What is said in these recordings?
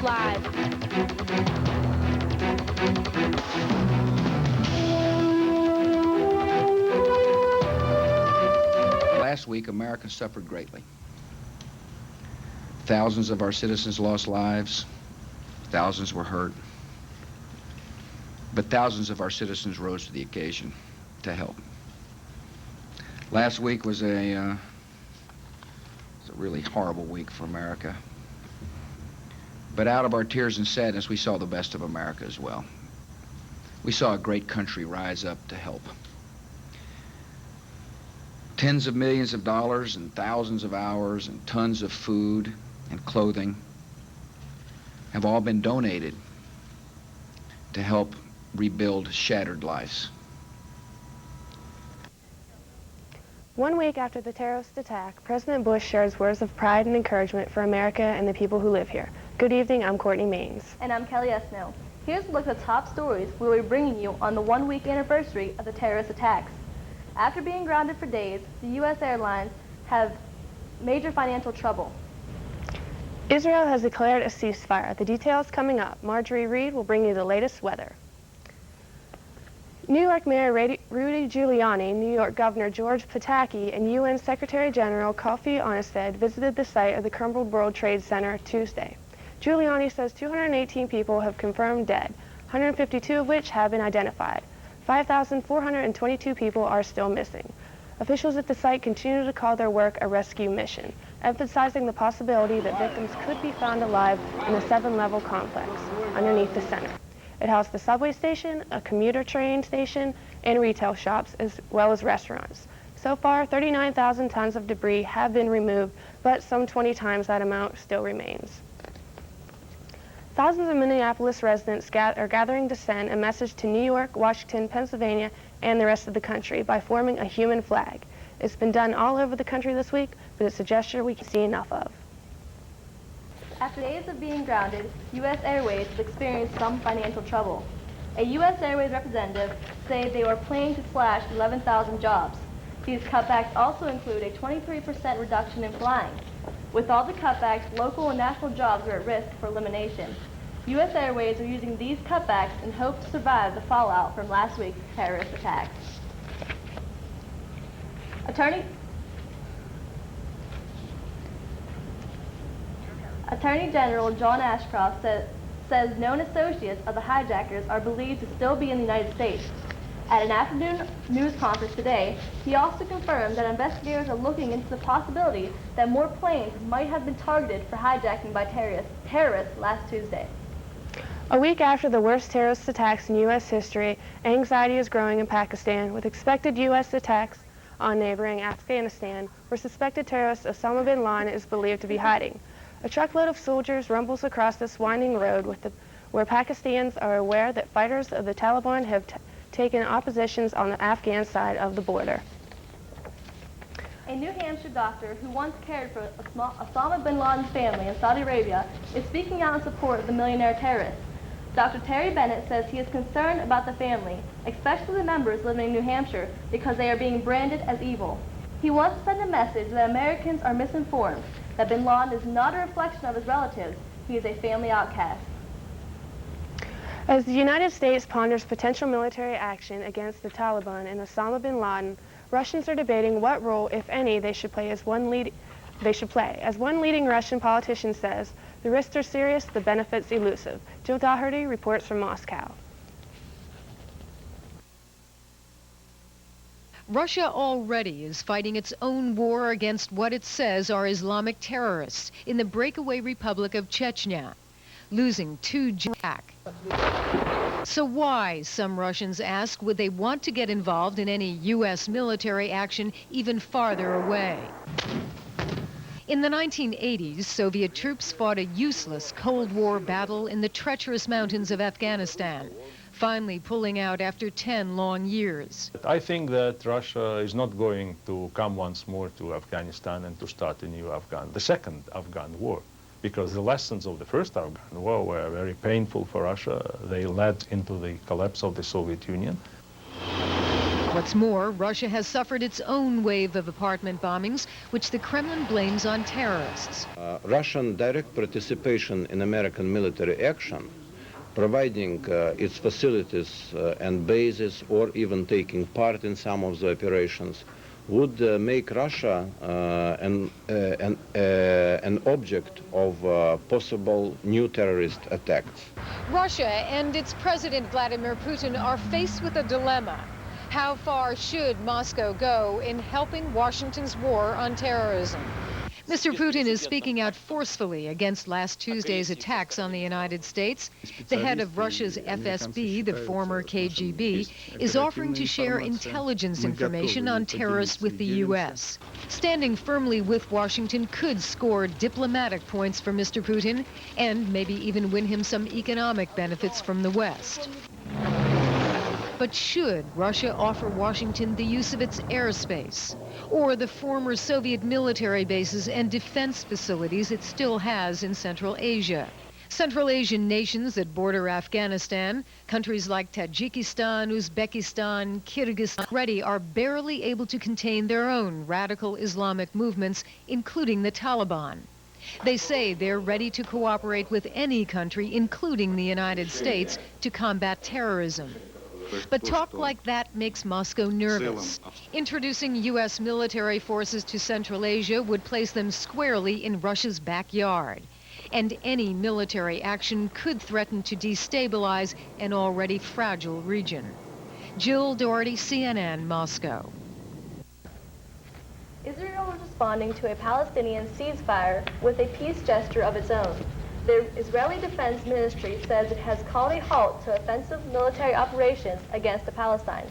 Live. Last week, America suffered greatly. Thousands of our citizens lost lives. Thousands were hurt. But thousands of our citizens rose to the occasion to help. Last week was a really horrible week for America. But out of our tears and sadness, we saw the best of America as well. We saw a great country rise up to help. Tens of millions of dollars and thousands of hours and tons of food and clothing have all been donated to help rebuild shattered lives. 1 week after the terrorist attack, President Bush shares words of pride and encouragement for America and the people who live here. Good evening, I'm Courtney Maines. And I'm Kelly Esno. Here's a look at the top stories we will be bringing you on the 1 week anniversary of the terrorist attacks. After being grounded for days, the U.S. airlines have major financial trouble. Israel has declared a ceasefire. The details coming up. Marjorie Reed will bring you the latest weather. New York Mayor Rudy Giuliani, New York Governor George Pataki, and UN Secretary General Kofi Annan visited the site of the crumbled World Trade Center Tuesday. Giuliani says 218 people have confirmed dead, 152 of which have been identified. 5,422 people are still missing. Officials at the site continue to call their work a rescue mission, emphasizing the possibility that victims could be found alive in the 7-level complex underneath the center. It housed the subway station, a commuter train station, and retail shops, as well as restaurants. So far, 39,000 tons of debris have been removed, but some 20 times that amount still remains. Thousands of Minneapolis residents are gathering to send a message to New York, Washington, Pennsylvania, and the rest of the country by forming a human flag. It's been done all over the country this week, but it's a gesture we can see enough of. After days of being grounded, U.S. Airways has experienced some financial trouble. A U.S. Airways representative said they were planning to slash 11,000 jobs. These cutbacks also include a 23% reduction in flying. With all the cutbacks, local and national jobs are at risk for elimination. U.S. Airways are using these cutbacks in hope to survive the fallout from last week's terrorist attacks. Attorney General John Ashcroft says known associates of the hijackers are believed to still be in the United States. At an afternoon news conference today, he also confirmed that investigators are looking into the possibility that more planes might have been targeted for hijacking by terrorists last Tuesday. A week after the worst terrorist attacks in U.S. history, anxiety is growing in Pakistan, with expected U.S. attacks on neighboring Afghanistan, where suspected terrorist Osama bin Laden is believed to be hiding. A truckload of soldiers rumbles across this winding road where Pakistanis are aware that fighters of the Taliban have taken oppositions on the Afghan side of the border. A New Hampshire doctor who once cared for Osama bin Laden's family in Saudi Arabia is speaking out in support of the millionaire terrorist. Dr. Terry Bennett says he is concerned about the family, especially the members living in New Hampshire, because they are being branded as evil. He wants to send a message that Americans are misinformed, that bin Laden is not a reflection of his relatives. He is a family outcast. As the United States ponders potential military action against the Taliban and Osama bin Laden, Russians are debating what role, if any, they should play. As one leading Russian politician says, the risks are serious, the benefits elusive. Jill Doherty reports from Moscow. Russia already is fighting its own war against what it says are Islamic terrorists in the breakaway Republic of Chechnya, losing 2 Jack. So why, some Russians ask, would they want to get involved in any U.S. military action even farther away? In the 1980s, Soviet troops fought a useless Cold War battle in the treacherous mountains of Afghanistan, finally pulling out after 10 long years. I think that Russia is not going to come once more to Afghanistan and to start a new the second Afghan war, because the lessons of the first Afghan war were very painful for Russia. They led into the collapse of the Soviet Union. What What's more, Russia has suffered its own wave of apartment bombings, which the Kremlin blames on terrorists. Russian direct participation in American military action, providing its facilities and bases, or even taking part in some of the operations, would make Russia an object of possible new terrorist attacks. Russia and its president, Vladimir Putin, are faced with a dilemma. How far should Moscow go in helping Washington's war on terrorism? Mr. Putin is speaking out forcefully against last Tuesday's attacks on the United States. The head of Russia's FSB, the former KGB, is offering to share intelligence information on terrorists with the U.S. Standing firmly with Washington could score diplomatic points for Mr. Putin and maybe even win him some economic benefits from the West. But should Russia offer Washington the use of its airspace or the former Soviet military bases and defense facilities it still has in Central Asia? Central Asian nations that border Afghanistan, countries like Tajikistan, Uzbekistan, Kyrgyzstan, already are barely able to contain their own radical Islamic movements, including the Taliban. They say they're ready to cooperate with any country, including the United States, to combat terrorism. But talk like that makes Moscow nervous. Introducing U.S. military forces to Central Asia would place them squarely in Russia's backyard. And any military action could threaten to destabilize an already fragile region. Jill Doherty, CNN, Moscow. Israel is responding to a Palestinian ceasefire with a peace gesture of its own. The Israeli Defense Ministry says it has called a halt to offensive military operations against Palestine.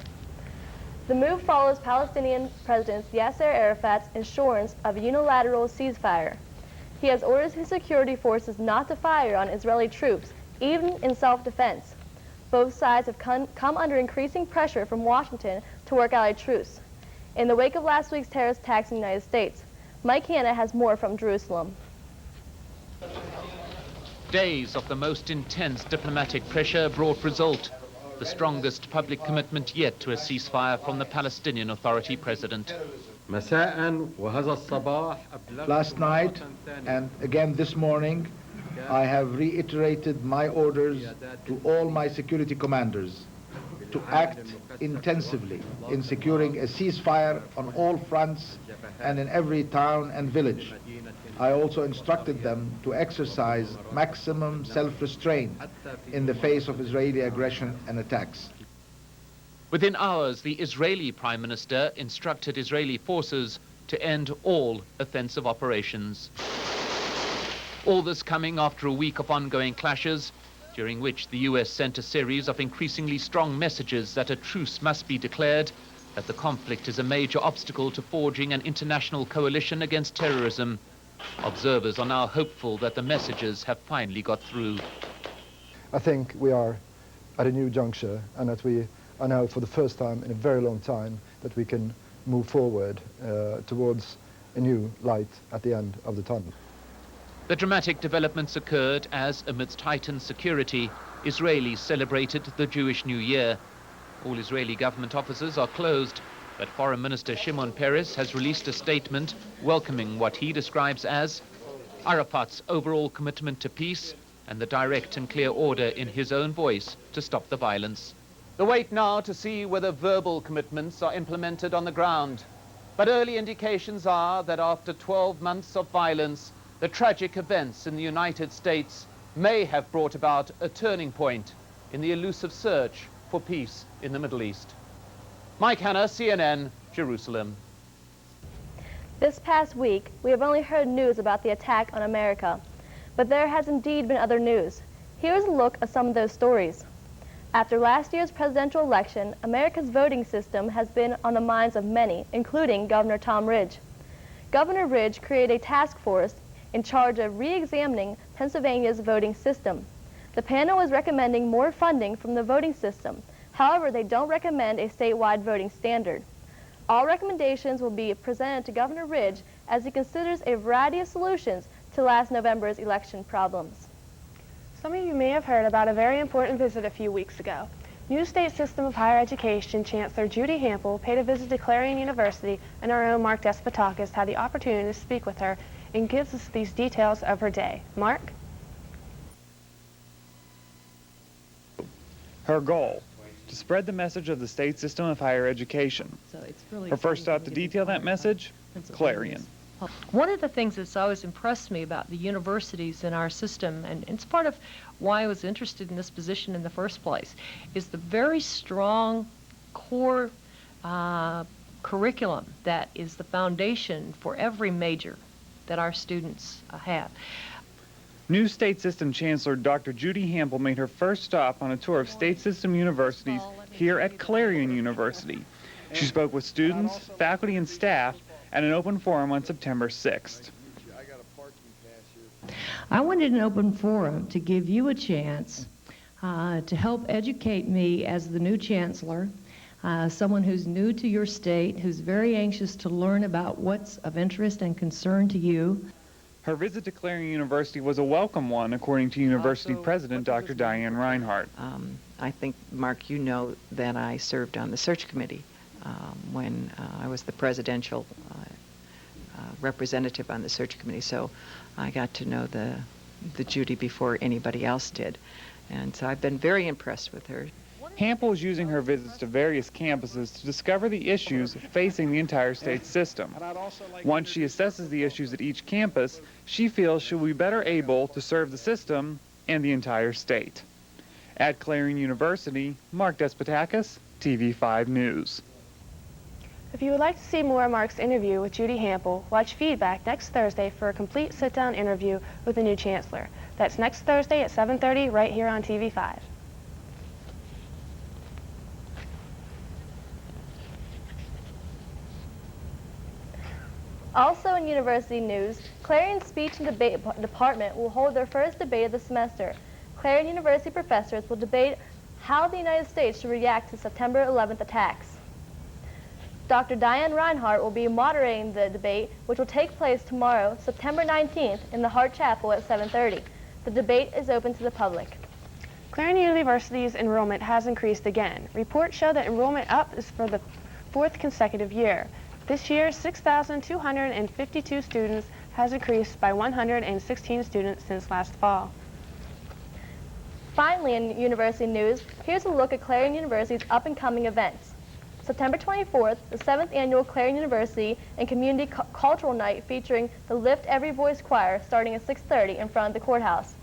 The move follows Palestinian President Yasser Arafat's assurance of a unilateral ceasefire. He has ordered his security forces not to fire on Israeli troops, even in self-defense. Both sides have come under increasing pressure from Washington to work out a truce. In the wake of last week's terrorist attacks in the United States, Mike Hanna has more from Jerusalem. Days of the most intense diplomatic pressure brought result, the strongest public commitment yet to a ceasefire from the Palestinian Authority president. Last night and again this morning, I have reiterated my orders to all my security commanders to act intensively in securing a ceasefire on all fronts and in every town and village. I also instructed them to exercise maximum self-restraint in the face of Israeli aggression and attacks. Within hours, the Israeli Prime Minister instructed Israeli forces to end all offensive operations. All this coming after a week of ongoing clashes, during which the US sent a series of increasingly strong messages that a truce must be declared, that the conflict is a major obstacle to forging an international coalition against terrorism. Observers are now hopeful that the messages have finally got through. I think we are at a new juncture, and that we are now, for the first time in a very long time, that we can move forward towards a new light at the end of the tunnel. The dramatic developments occurred as, amidst heightened security, Israelis celebrated the Jewish New Year. All Israeli government offices are closed, but Foreign Minister Shimon Peres has released a statement welcoming what he describes as Arafat's overall commitment to peace and the direct and clear order in his own voice to stop the violence. The wait now to see whether verbal commitments are implemented on the ground. But early indications are that after 12 months of violence, the tragic events in the United States may have brought about a turning point in the elusive search for peace in the Middle East. Mike Hanna, CNN, Jerusalem. This past week, we have only heard news about the attack on America, but there has indeed been other news. Here's a look at some of those stories. After last year's presidential election, America's voting system has been on the minds of many, including Governor Tom Ridge. Governor Ridge created a task force in charge of re-examining Pennsylvania's voting system. The panel is recommending more funding from the voting system. However, they don't recommend a statewide voting standard. All recommendations will be presented to Governor Ridge as he considers a variety of solutions to last November's election problems. Some of you may have heard about a very important visit a few weeks ago. New State System of Higher Education Chancellor Judy Hample paid a visit to Clarion University, and our own Mark Despotakis had the opportunity to speak with her and gives us these details of her day. Mark? Her goal, to spread the message of the state system of higher education. Her first stop to detail that message, Clarion. One of the things that's always impressed me about the universities in our system, and it's part of why I was interested in this position in the first place, is the very strong core curriculum that is the foundation for every major that our students have. New State System Chancellor Dr. Judy Hample made her first stop on a tour of state system universities here at Clarion University. She spoke with students, faculty, and staff at an open forum on September 6th. I wanted an open forum to give you a chance to help educate me as the new chancellor, someone who's new to your state, who's very anxious to learn about what's of interest and concern to you. Her visit to Clarion University was a welcome one, according to University President Dr. Diane Reinhardt. I think, Mark, you know that I served on the search committee when I was the presidential representative on the search committee, so I got to know the Judy before anybody else did, and so I've been very impressed with her. Hample is using her visits to various campuses to discover the issues facing the entire state system. Once she assesses the issues at each campus, she feels she'll be better able to serve the system and the entire state. At Clarion University, Mark Despotakis, TV5 News. If you would like to see more of Mark's interview with Judy Hample, watch Feedback next Thursday for a complete sit-down interview with the new chancellor. That's next Thursday at 7:30 right here on TV5. Also in university news, Clarion's Speech and Debate Department will hold their first debate of the semester. Clarion University professors will debate how the United States should react to September 11th attacks. Dr. Diane Reinhardt will be moderating the debate, which will take place tomorrow, September 19th, in the Hart Chapel at 7:30. The debate is open to the public. Clarion University's enrollment has increased again. Reports show that enrollment up is for the 4th consecutive year. This year, 6,252 students has increased by 116 students since last fall. Finally, in university news, here's a look at Clarion University's up-and-coming events. September 24th, the 7th annual Clarion University and Community Cultural Night featuring the Lift Every Voice Choir starting at 6:30 in front of the courthouse.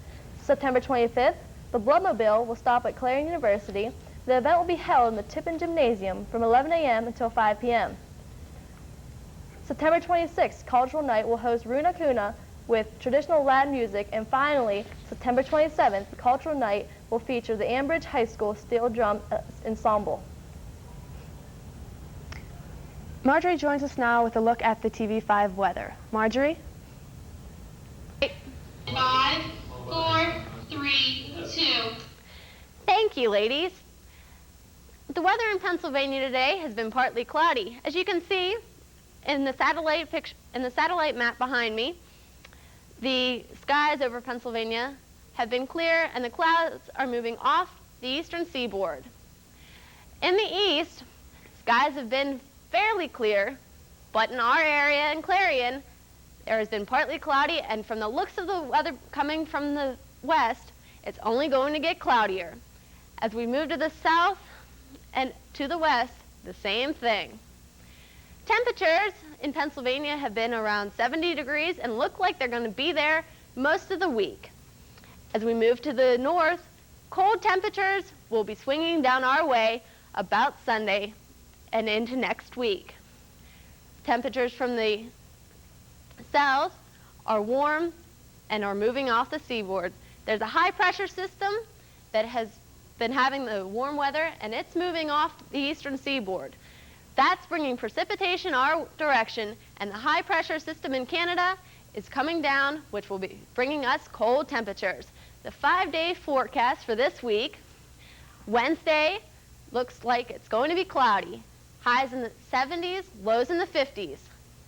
September 25th, the Bloodmobile will stop at Clarion University. The event will be held in the Tippin Gymnasium from 11 a.m. until 5 p.m. September 26th, Cultural Night will host Runa Kuna with traditional Latin music, and finally, September 27th, Cultural Night will feature the Ambridge High School Steel Drum Ensemble. Marjorie joins us now with a look at the TV5 weather. Marjorie? 5, 4, 3, 2. Thank you, ladies. The weather in Pennsylvania today has been partly cloudy. As you can see in the satellite map behind me, the skies over Pennsylvania have been clear and the clouds are moving off the eastern seaboard. In the east, skies have been fairly clear, but in our area in Clarion, there has been partly cloudy, and from the looks of the weather coming from the west, it's only going to get cloudier. As we move to the south and to the west, the same thing. Temperatures in Pennsylvania have been around 70 degrees and look like they're going to be there most of the week. As we move to the north, cold temperatures will be swinging down our way about Sunday and into next week. Temperatures from the south are warm and are moving off the seaboard. There's a high pressure system that has been having the warm weather, and it's moving off the eastern seaboard. That's bringing precipitation our direction, and the high pressure system in Canada is coming down, which will be bringing us cold temperatures. The 5-day forecast for this week, Wednesday looks like it's going to be cloudy. Highs in the 70s, lows in the 50s.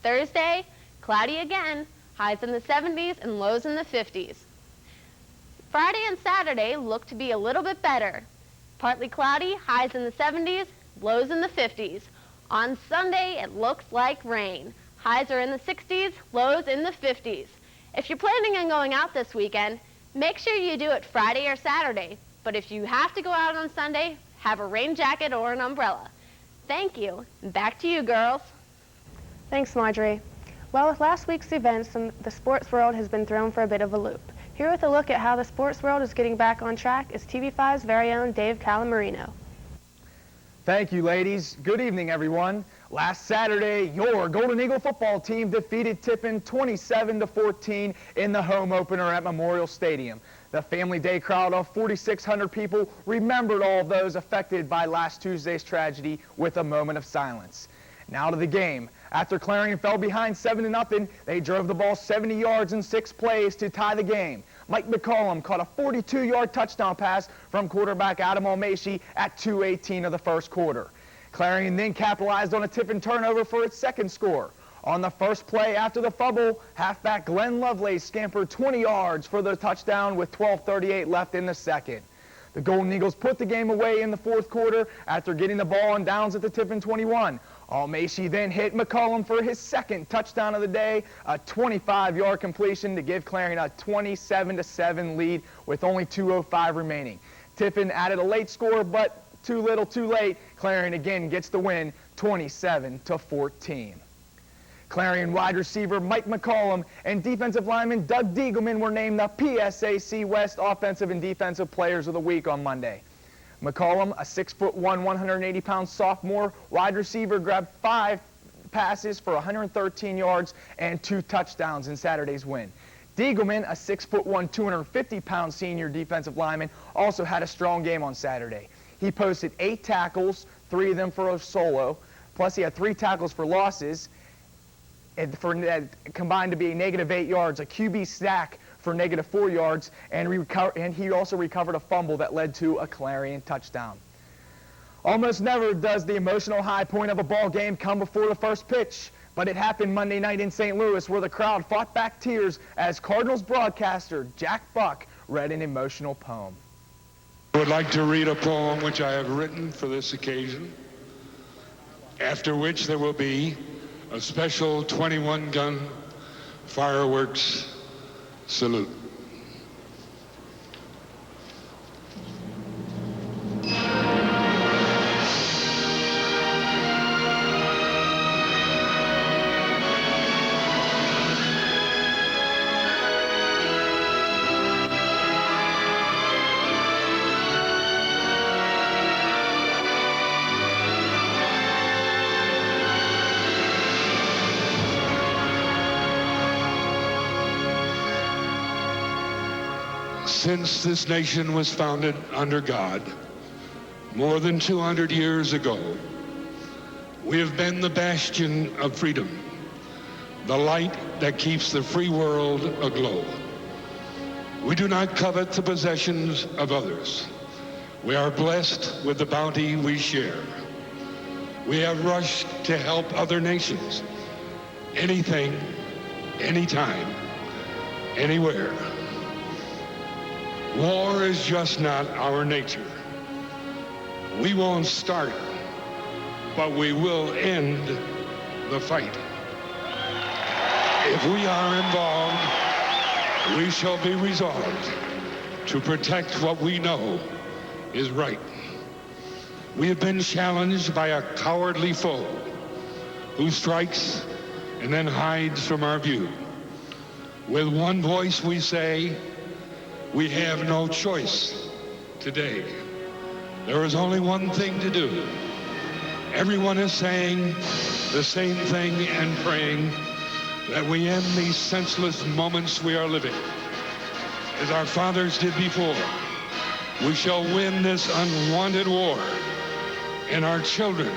Thursday, cloudy again, highs in the 70s and lows in the 50s. Friday and Saturday look to be a little bit better. Partly cloudy, highs in the 70s, lows in the 50s. On Sunday, it looks like rain. Highs are in the 60s, lows in the 50s. If you're planning on going out this weekend, make sure you do it Friday or Saturday. But if you have to go out on Sunday, have a rain jacket or an umbrella. Thank you. Back to you, girls. Thanks, Marjorie. Well, with last week's events, the sports world has been thrown for a bit of a loop. Here with a look at how the sports world is getting back on track is TV5's very own Dave Calamarino. Thank you, ladies. Good evening, everyone. Last Saturday, your Golden Eagle football team defeated Tiffin 27-14 in the home opener at Memorial Stadium. The Family Day crowd of 4,600 people remembered all of those affected by last Tuesday's tragedy with a moment of silence. Now to the game. After Clarion fell behind 7-0, they drove the ball 70 yards in 6 plays to tie the game. Mike McCollum caught a 42-yard touchdown pass from quarterback Adam Almashi at 2:18 of the first quarter. Clarion then capitalized on a Tiffin turnover for its second score. On the first play after the fumble, halfback Glenn Lovelace scampered 20 yards for the touchdown with 12:38 left in the second. The Golden Eagles put the game away in the fourth quarter after getting the ball on downs at the Tiffin 21. Almashi then hit McCollum for his second touchdown of the day, a 25-yard completion to give Clarion a 27-7 lead with only 2:05 remaining. Tiffin added a late score, but too little too late. Clarion again gets the win, 27-14. Clarion wide receiver Mike McCollum and defensive lineman Doug Diegelman were named the PSAC West Offensive and Defensive Players of the Week on Monday. McCollum, a 6'1", 180-pound sophomore wide receiver, grabbed 5 passes for 113 yards and 2 touchdowns in Saturday's win. Diegelman, a 6'1", 250-pound senior defensive lineman, also had a strong game on Saturday. He posted 8 tackles, 3 of them for a solo, plus he had 3 tackles for losses, and combined to be -8 yards, a QB sack for -4 yards, and he also recovered a fumble that led to a Clarion touchdown. Almost never does the emotional high point of a ball game come before the first pitch, but it happened Monday night in St. Louis where the crowd fought back tears as Cardinals broadcaster Jack Buck read an emotional poem. I would like to read a poem which I have written for this occasion, after which there will be a special 21-gun fireworks salute. Since this nation was founded under God more than 200 years ago, we have been the bastion of freedom, the light that keeps the free world aglow. We do not covet the possessions of others. We are blessed with the bounty we share. We have rushed to help other nations, anything, anytime, anywhere. War is just not our nature. We won't start, but we will end the fight. If we are involved, we shall be resolved to protect what we know is right. We have been challenged by a cowardly foe who strikes and then hides from our view. With one voice we say, we have no choice today. There is only one thing to do. Everyone is saying the same thing and praying that we end these senseless moments we are living. As our fathers did before, we shall win this unwanted war, and our children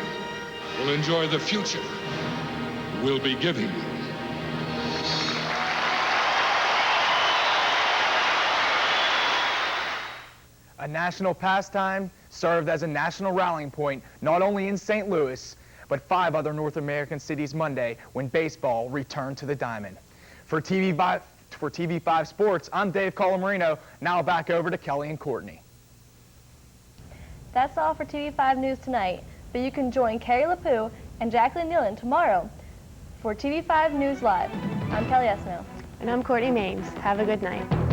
will enjoy the future we'll be giving. A national pastime served as a national rallying point not only in St. Louis, but 5 other North American cities Monday when baseball returned to the diamond. For TV5 Sports, I'm Dave Calamarino. Now back over to Kelly and Courtney. That's all for TV5 News tonight, but you can join Carrie LaPoo and Jacqueline Nealon tomorrow for TV5 News Live. I'm Kelly Esno. And I'm Courtney Mames. Have a good night.